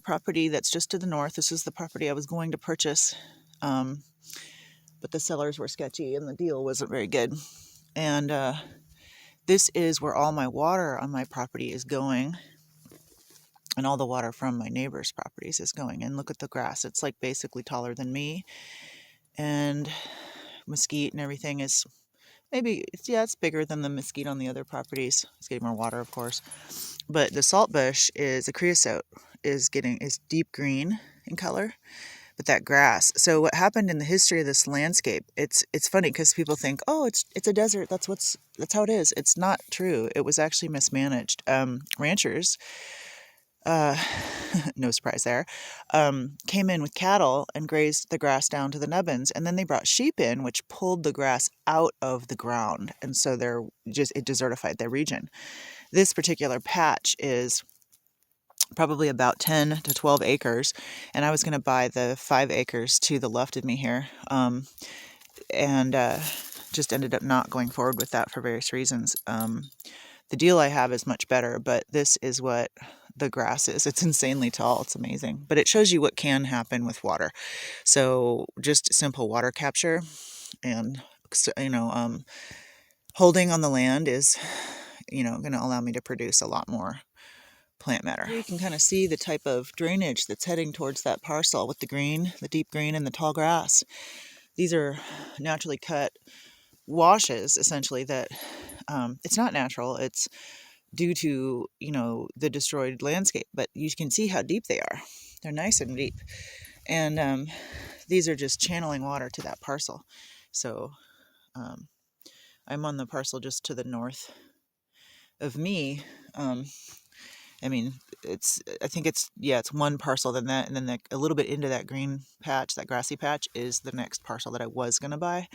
property that's just to the north. This is the property I was going to purchase, but the sellers were sketchy and the deal wasn't very good. And this is where all my water on my property is going, and all the water from my neighbors' properties is going. And look at the grass. It's like basically taller than me. And mesquite and everything is maybe, it's bigger than the mesquite on the other properties. It's getting more water, of course. But the saltbush is, the creosote is deep green in color. But that grass. So what happened in the history of this landscape, it's funny because people think, oh, it's a desert. That's how it is. It's not true. It was actually mismanaged. Ranchers, no surprise there, came in with cattle and grazed the grass down to the nubbins, and then they brought sheep in, which pulled the grass out of the ground, and so it desertified their region. This particular patch is probably about 10 to 12 acres, and I was going to buy the 5 acres to the left of me here, and just ended up not going forward with that for various reasons. The deal I have is much better, but this is what the grass is. It's insanely tall. It's amazing, but it shows you what can happen with water. So just simple water capture, and holding on the land is going to allow me to produce a lot more plant matter. Here you can kind of see the type of drainage that's heading towards that parcel with the green, the deep green, and the tall grass. These are naturally cut washes, essentially, that it's not natural. It's due to, the destroyed landscape, but you can see how deep they are. They're nice and deep. And these are just channeling water to that parcel. So I'm on the parcel just to the north of me. I think it's one parcel, then that, and then a little bit into that green patch, that grassy patch, is the next parcel that I was going to buy.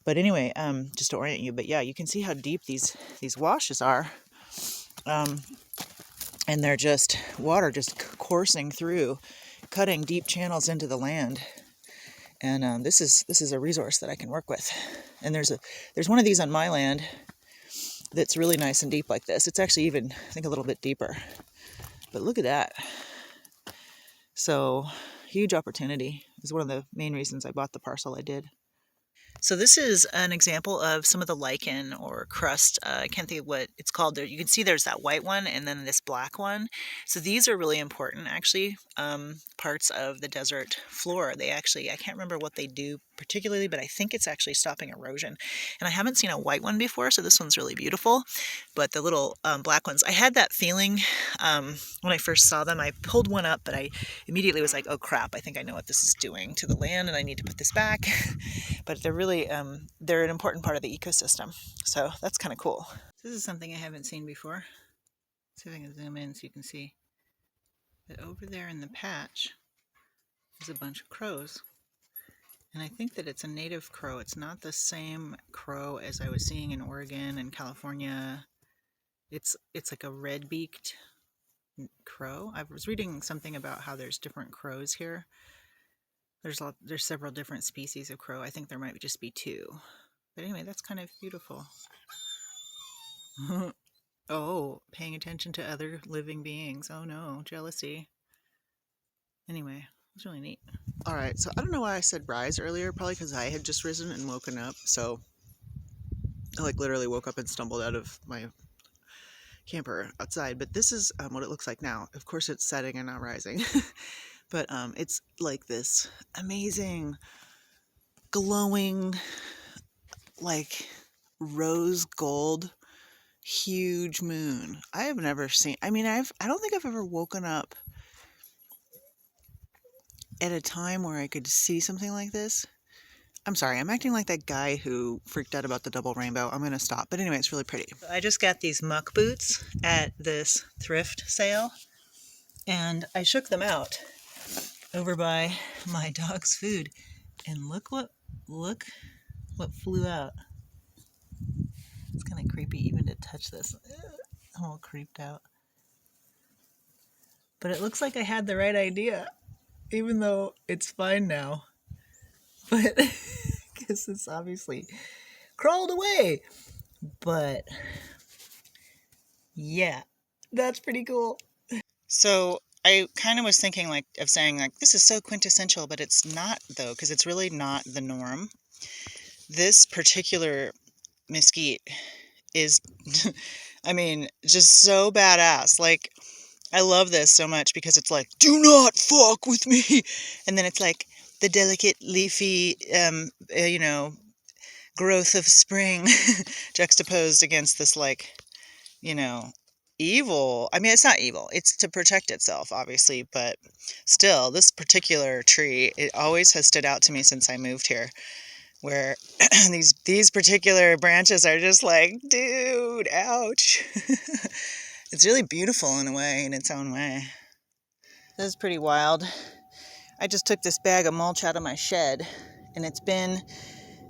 But anyway, just to orient you, but yeah, you can see how deep these washes are. And they're just water just coursing through, cutting deep channels into the land. And this is a resource that I can work with. And there's one of these on my land that's really nice and deep like this. It's actually even, I think, a little bit deeper. But look at that. So, huge opportunity. Is one of the main reasons I bought the parcel I did. So this is an example of some of the lichen or crust. I can't think of what it's called. There, you can see there's that white one and then this black one. So these are really important, actually, parts of the desert floor. I can't remember what they do particularly, but I think it's actually stopping erosion. And I haven't seen a white one before, so this one's really beautiful. But the little black ones, I had that feeling when I first saw them. I pulled one up, but I immediately was like, oh crap, I think I know what this is doing to the land and I need to put this back. But they're really, they're an important part of the ecosystem. So that's kind of cool. This is something I haven't seen before. Let's see if I can zoom in so you can see that over there in the patch is a bunch of crows. And I think that it's a native crow. It's not the same crow as I was seeing in Oregon and California. It's like a red-beaked crow. I was reading something about how there's different crows here. There's several different species of crow. I think there might just be 2. But anyway, that's kind of beautiful. Oh, paying attention to other living beings. Oh no, jealousy. Anyway, it's really neat. All right, so I don't know why I said rise earlier, probably because I had just risen and woken up. So I literally woke up and stumbled out of my camper outside. But this is what it looks like now. Of course, it's setting and not rising. But it's like this amazing, glowing, like rose gold, huge moon. I have never seen, I don't think I've ever woken up at a time where I could see something like this. I'm sorry, I'm acting like that guy who freaked out about the double rainbow. I'm going to stop. But anyway, it's really pretty. I just got these muck boots at this thrift sale, and I shook them out over by my dog's food. And look what flew out. It's kind of creepy even to touch this. I'm all creeped out. But it looks like I had the right idea, even though it's fine now. But because it's obviously crawled away. But yeah, that's pretty cool. So I kind of was thinking like of saying like, this is so quintessential, but it's not though, because it's really not the norm. This particular mesquite is, I mean, just so badass. Like, I love this so much because it's like, do not fuck with me. And then it's like the delicate leafy, you know, growth of spring juxtaposed against this like, you know, evil. I mean, it's not evil. It's to protect itself, obviously, but still, this particular tree, it always has stood out to me since I moved here, where these particular branches are just like, dude, ouch. It's really beautiful in a way, in its own way. This is pretty wild. I just took this bag of mulch out of my shed, and it's been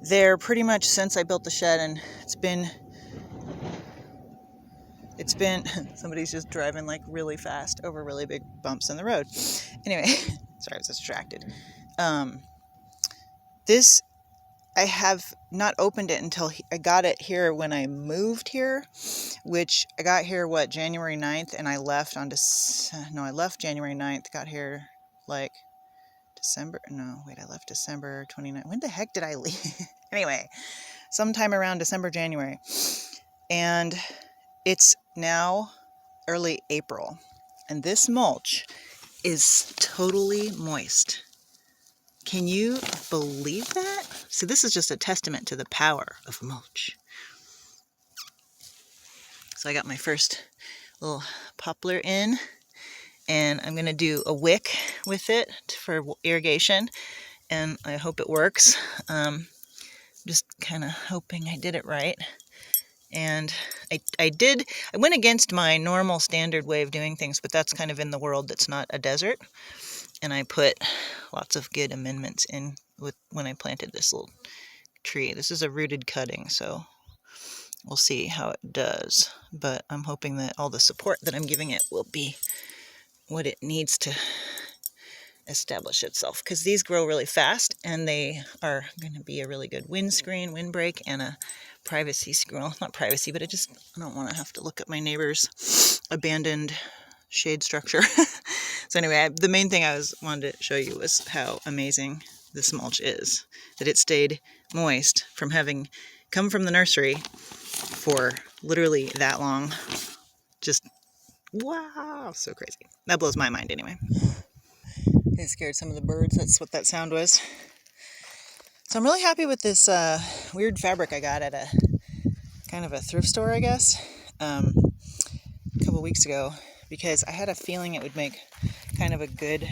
there pretty much since I built the shed, and it's been somebody's just driving like really fast over really big bumps in the road. Anyway, sorry, I was distracted. This, I have not opened it until I got it here when I moved here, which I got here, January 9th, and I left on I left January 9th, got here like I left December 29th. When the heck did I leave? Anyway, sometime around December, January. And it's now early April, and this mulch is totally moist. Can you believe that? So this is just a testament to the power of mulch. So I got my first little poplar in, and I'm going to do a wick with it for irrigation, and I hope it works. Just kind of hoping I did it right. And I went against my normal standard way of doing things, but that's kind of in the world that's not a desert. And I put lots of good amendments in when I planted this little tree. This is a rooted cutting, so we'll see how it does. But I'm hoping that all the support that I'm giving it will be what it needs to establish itself, because these grow really fast, and they are going to be a really good windscreen, windbreak, and a privacy screen. Well, not privacy, but I don't want to have to look at my neighbor's abandoned shade structure. So anyway, the main thing I wanted to show you was how amazing this mulch is. That it stayed moist from having come from the nursery for literally that long. Just, wow, so crazy. That blows my mind anyway. It scared some of the birds. That's what that sound was. So I'm really happy with this weird fabric I got at a kind of a thrift store, I guess, a couple weeks ago, because I had a feeling it would make kind of a good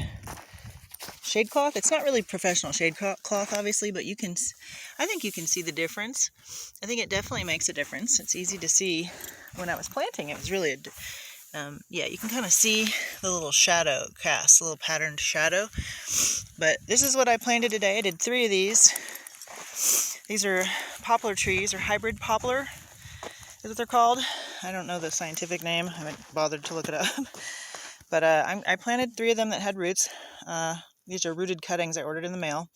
shade cloth. It's not really professional shade cloth, obviously, but I think you can see the difference. I think it definitely makes a difference. It's easy to see. When I was planting, it was really yeah, you can kind of see the little shadow cast, a little patterned shadow. But this is what I planted today. I did 3 of these. These are poplar trees, or hybrid poplar is what they're called. I don't know the scientific name. I haven't bothered to look it up. But I planted 3 of them that had roots. These are rooted cuttings I ordered in the mail.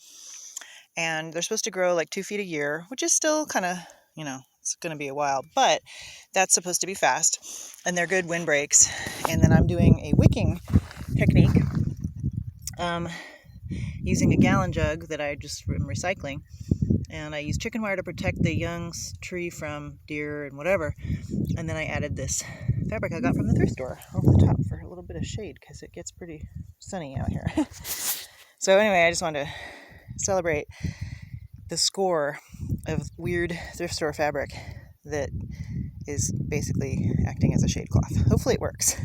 And they're supposed to grow like 2 feet a year, which is still kind of, you know, it's going to be a while, but that's supposed to be fast, and they're good windbreaks. And then I'm doing a wicking technique using a gallon jug that I just am recycling, and I use chicken wire to protect the young tree from deer and whatever. And then I added this fabric I got from the thrift store over the top for a little bit of shade, because it gets pretty sunny out here. So anyway, I just wanted to celebrate the score of weird thrift store fabric that is basically acting as a shade cloth. Hopefully it works.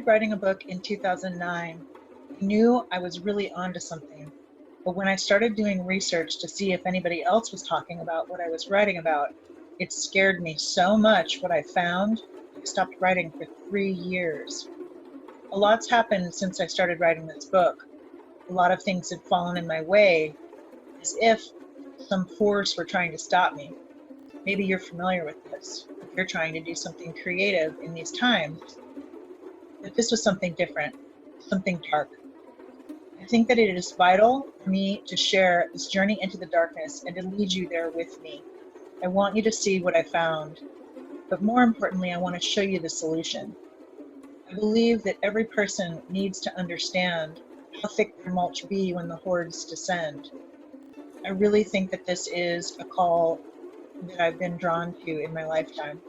started writing a book in 2009, I knew I was really onto something. But when I started doing research to see if anybody else was talking about what I was writing about, it scared me so much what I found. I stopped writing for 3 years. A lot's happened since I started writing this book. A lot of things had fallen in my way, as if some force were trying to stop me. Maybe you're familiar with this, if you're trying to do something creative in these times. But this was something different, something dark. I think that it is vital for me to share this journey into the darkness and to lead you there with me. I want you to see what I found, but more importantly, I want to show you the solution. I believe that every person needs to understand how thick their mulch be when the hordes descend. I really think that this is a call that I've been drawn to in my lifetime.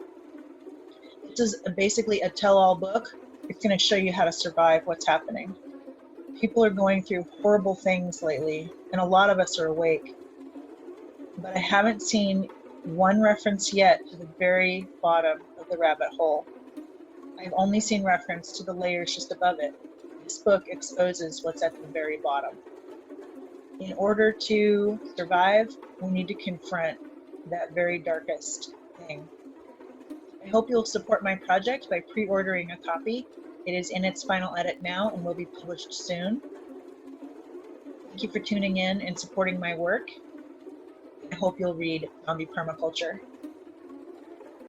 This is basically a tell-all book. It's going to show you how to survive what's happening. People are going through horrible things lately, and a lot of us are awake. But I haven't seen one reference yet to the very bottom of the rabbit hole. I've only seen reference to the layers just above it. This book exposes what's at the very bottom. In order to survive, we need to confront that very darkest thing. I hope you'll support my project by pre-ordering a copy. It is in its final edit now and will be published soon. Thank you for tuning in and supporting my work. I hope you'll read Zombie Permaculture.